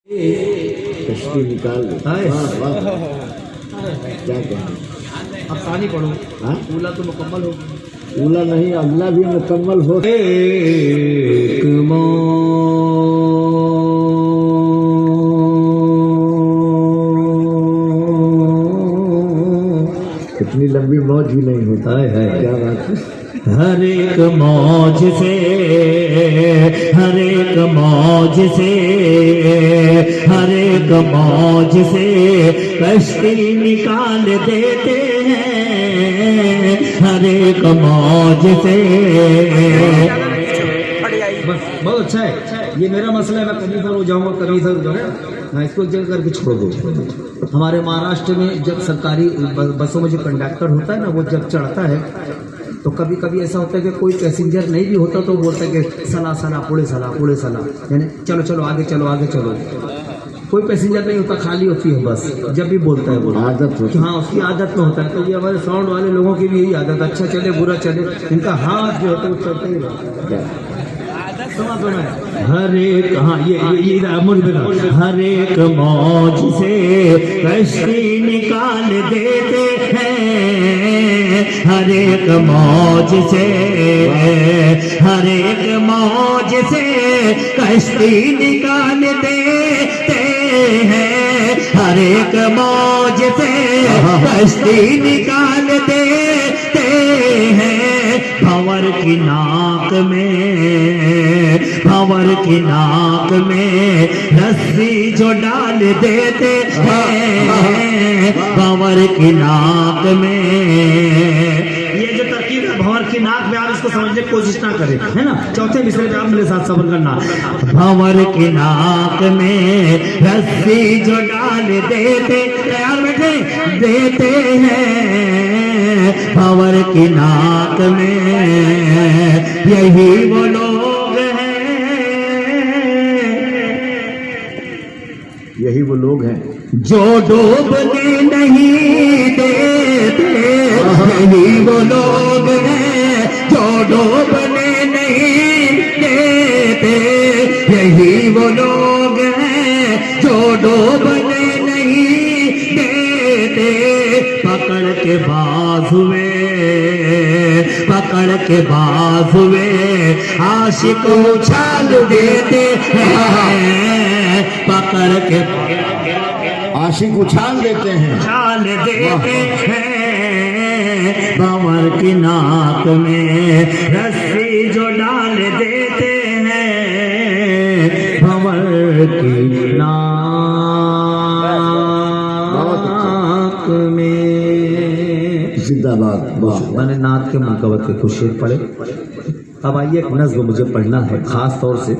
कश्ती निकाल दो। हाय। वाह, वाह। क्या कहना। अब कहानी पढ़ो। हाँ? ऊला तो मुकम्मल हो। ऊला नहीं, अगला भी मुकम्मल हो। एक इतनी लंबी मौज भी नहीं होता है। क्या बात है। हर एक मौज से, हर एक मौज से, हर एक मौज से कश्ती निकाल देते हैं, हर एक मौज से। बस बहुत अच्छा है। ये मेरा मसला है, मैं कभी सर हो जाऊंगा, कभी सर हो जाऊंगा। हाँ, इसको एक जगह करके छोड़ दो। हमारे महाराष्ट्र में जब सरकारी बसों में जो कंडक्टर होता है ना, वो जब चढ़ता है तो कभी कभी ऐसा होता है कि कोई पैसेंजर नहीं भी होता तो बोलता है कि सला सला पुड़े सला, यानी चलो चलो आगे चलो आगे चलो। कोई पैसेंजर नहीं होता, खाली होती है बस। जब भी बोलता है वो आदत होती है। हाँ, उसकी आदत में होता है। तो ये हमारे साउंड वाले लोगों की भी यही आदत, अच्छा चले बुरा चले, इनका हाथ जो होता है वो चलता ही रहता है। हर एक, हाँ ये हर एक मौज से कश्ती निकाल देते हैं, हर एक मौज से, हर एक मौज से कश्ती निकाल देते हैं, हर एक मौज से कश्ती निकाल देते हैं। भंवर की नाक में, भंवर की नाक में रस्सी जो डाल देते हैं, भंवर की नाक में। ये जो तरकीब है भंवर की नाक में, आप इसको समझने की कोशिश ना करें, है ना। चौथे मिसरे पे आप मेरे साथ सब्र करना। भंवर की नाक में रस्सी जो डाल देते, तैयार बैठे, देते हैं भंवर की नाक में। यही वो लोग हैं, यही वो लोग हैं जो डूबने नहीं देते, यही वो लोग हैं जो डूबने नहीं देते, यही वो लोग हैं जो डूबने नहीं देते। पकड़ के बाजू में, पकड़ के बाजू में आशिक उछाल देते हैं, पकड़ के आशिक उछाल देते हैं, उछाल देते हैं। भंवर की नाक में रस्सी जो डाल देते हैं, भंवर की नाक में। जिंदाबाद। वाह। मैंने नाक के मुनकबत के कुछ शेर पढ़े। अब आइए एक नज़्म मुझे पढ़ना है खास तौर से।